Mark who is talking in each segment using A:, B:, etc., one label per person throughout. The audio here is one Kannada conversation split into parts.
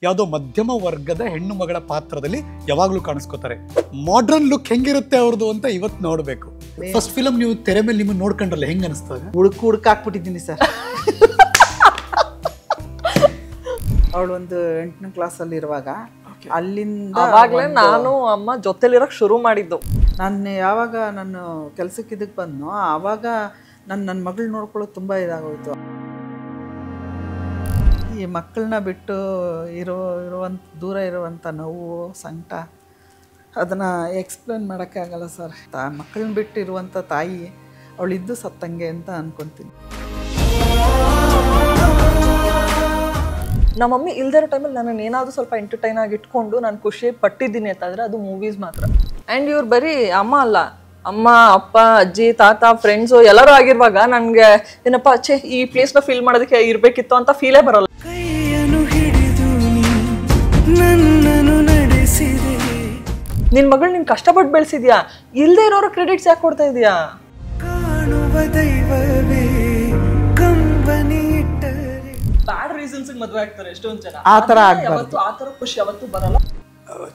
A: ಯಾವುದೋ ಮಧ್ಯಮ ವರ್ಗದ ಹೆಣ್ಣು ಮಗಳ ಪಾತ್ರದಲ್ಲಿ ಯಾವಾಗಲೂ ಕಾಣಿಸ್ಕೋತಾರೆ. ಮಾಡ್ರನ್ ಲುಕ್ ಹೆಂಗಿರುತ್ತೆ ಅವ್ರದ್ದು ಅಂತ ಇವತ್ತು ನೋಡಬೇಕು. ಫಸ್ಟ್ ಫಿಲಮ್ ನೀವು ತೆರೆ ಮೇಲೆ ನಿಮ್ಮನ್ನು ನೋಡ್ಕೊಂಡ್ರಲ್ಲ, ಹೆಂಗ ಅನಿಸ್ತಾಗ?
B: ಹುಡುಕ್ ಹಾಕ್ಬಿಟ್ಟಿದ್ದೀನಿ ಸರ್. ಅವಳು ಒಂದು 8ನೇ ಕ್ಲಾಸಲ್ಲಿ ಇರುವಾಗ ಅಲ್ಲಿಂದ
C: ಅವಾಗಲೇ ನಾನು ಅಮ್ಮ ಜೊತೆಲಿರೋಕೆ ಶುರು ಮಾಡಿದ್ದು.
B: ನಾನು ಯಾವಾಗ ನಾನು ಕೆಲಸಕ್ಕೆ ಇದಕ್ಕೆ ಬಂದನೋ ಆವಾಗ ನನ್ನ ಮಗಳು ನೋಡ್ಕೊಳ್ಳೋದು ತುಂಬ ಇದಾಗೋಯ್ತು. ಈ ಮಕ್ಕಳನ್ನ ಬಿಟ್ಟು ಇರುವಂಥ ದೂರ ಇರುವಂಥ ನೋವು, ಸಂಕಟ ಅದನ್ನು ಎಕ್ಸ್ಪ್ಲೇನ್ ಮಾಡೋಕ್ಕಾಗಲ್ಲ ಸರ್. ಮಕ್ಕಳನ್ನ ಬಿಟ್ಟು ಇರುವಂಥ ತಾಯಿ ಅವಳಿದ್ದು ಸತ್ತಂಗೆ ಅಂತ ಅನ್ಕೊತೀನಿ.
C: ನಮ್ಮ ಮಮ್ಮಿ ಇಲ್ದೇ ಇರೋ ಟೈಮಲ್ಲಿ ನಾನು ಏನಾದರೂ ಸ್ವಲ್ಪ ಎಂಟರ್ಟೈನ್ ಆಗಿ ಇಟ್ಕೊಂಡು ನಾನು ಖುಷಿ ಪಟ್ಟಿದ್ದೀನಿ ಅಂತಂದರೆ ಅದು ಮೂವೀಸ್ ಮಾತ್ರ. ಆ್ಯಂಡ್ ಇವ್ರು ಬರೀ ಅಮ್ಮ ಅಲ್ಲ, ಅಮ್ಮ, ಅಪ್ಪ, ಅಜ್ಜಿ, ತಾತ, ಫ್ರೆಂಡ್ಸು ಎಲ್ಲರೂ ಆಗಿರುವಾಗ ನನಗೆ ಏನಪ್ಪ ಅಚ್ಚೆ ಈ ಪ್ಲೇಸ್ನ ಫೀಲ್ ಮಾಡೋದಕ್ಕೆ ಇರಬೇಕಿತ್ತು ಅಂತ ಫೀಲೇ ಬರೋಲ್ಲ. ನಿನ್ನ ಮಗಳು ನೀನು ಕಷ್ಟಪಟ್ಟು ಬೆಳೆಸಿದ್ಯಾ, ಇಲ್ಲದೆ ಇರೋರು ಕ್ರೆಡಿಟ್ಸ್ ಯಾಕೆ ಕೊಡ್ತಾ ಇದೆಯಾ? ಬ್ಯಾಡ್ ರೀಸನ್ಸ್ ಮದುವೆ ಆಗ್ತಾರೆ ಎಷ್ಟೊಂದು ಜನ. ಆ ಥರ ಖುಷಿ ಯಾವತ್ತೂ ಬರಲ್ಲ.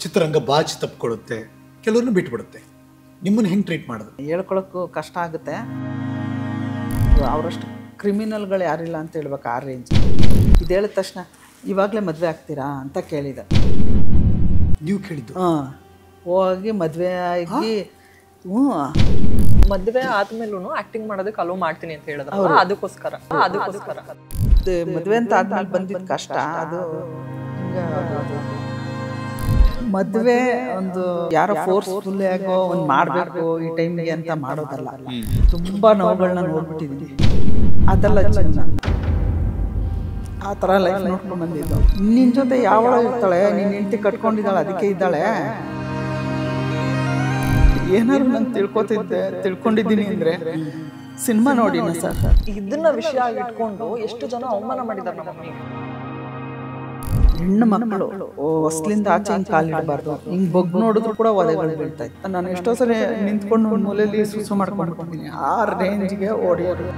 A: ಚಿತ್ರರಂಗ ಬಾಚಿ ತಪ್ಪಿಕೊಳ್ಳುತ್ತೆ, ಕೆಲವ್ರನ್ನ ಬಿಟ್ಬಿಡುತ್ತೆ. ನಿಮ್ಮನ್ನು ಹೆಂಗೆ ಟ್ರೀಟ್ ಮಾಡೋದು
B: ಹೇಳ್ಕೊಳಕ್ಕೂ ಕಷ್ಟ ಆಗುತ್ತೆ. ಅವರಷ್ಟು ಕ್ರಿಮಿನಲ್ಗಳು ಯಾರಿಲ್ಲ ಅಂತ ಹೇಳ್ಬೇಕು, ಆ ರೇಂಜ್. ಇದು ಹೇಳಿದ ತಕ್ಷಣ ಇವಾಗಲೇ ಮದುವೆ ಆಗ್ತೀರಾ ಅಂತ ಕೇಳಿದ.
A: ನೀವು ಕೇಳಿದ್ದು?
B: ಹೋಗಿ ಮದುವೆ ಆಗಿ
C: ಮದುವೆ ಆದ್ಮೇಲೂ ಆಕ್ಟಿಂಗ್ ಮಾಡೋದಕ್ಕೆ ಅಲೋ ಮಾಡ್ತೀನಿ ಅಂತ ಹೇಳಿದ್ರು. ಅದಕ್ಕೋಸ್ಕರ
B: ಮದುವೆ ಅಂತ ಆದ್ಮೇಲೆ ಬಂದಿದ್ದ ಕಷ್ಟ ಅದು. ಮದುವೆ ಒಂದು ಯಾರೋ ಫೋರ್ಸ್ಫುಲ್ ಆಗೋ ಒಂದು ಮಾಡಬೇಕು ಈ ಟೈಮ್ಗೆ ಅಂತ ಮಾಡೋದಲ್ಲ. ತುಂಬ ನೋವುಗಳನ್ನ ನೋಡ್ಬಿಟ್ಟಿದ್ದೀನಿ. ಅದೆಲ್ಲ ಜೀವನ. ಆ ಥರ ಲೈಫ್ ನೋಡ್ಕೊಂಡು ಬಂದಿದ್ದು. ನಿನ್ನ ಜೊತೆ ಯಾವಳ ಇರ್ತಾಳೆ, ನೀನು ಹೆಂಡತಿ ಕಟ್ಕೊಂಡಿದ್ದಾಳೆ, ಅದಕ್ಕೆ ಇದ್ದಾಳೆ. ಏನಾದ್ರು ನಾನು ತಿಳ್ಕೊಂಡಿದ್ದೀನಿ ಅಂದರೆ ಸಿನಿಮಾ ನೋಡಿ ಸರ್.
C: ಇದನ್ನ ವಿಷಯ ಇಟ್ಕೊಂಡು ಎಷ್ಟು ಜನ ಅವಮಾನ ಮಾಡಿದ್ದಾರೆ ನಮ್ಮ ಮಮ್ಮಿಗೆ.
B: ಹೆಣ್ಣು ಮಕ್ಕಳು ಹೊಸ್ಲಿಂದ ಆಚೆ ಹಿಂಗೆ ಕಾಲಿಡಬಾರ್ದು, ಹಿಂಗೆ ಬಗ್ ನೋಡಿದ್ರು ಕೂಡ ಒದೆಗಳು ಬೀಳ್ತಾ ಇತ್ತು. ನಾನು ಎಷ್ಟೋ ಸಲ ನಿಂತ್ಕೊಂಡು ಮೂಲೆಯಲ್ಲಿ ಸುಸು ಮಾಡ್ಕೊಂಡು ಆ ರೇಂಜ್ಗೆ ಓಡಿಯೋರು.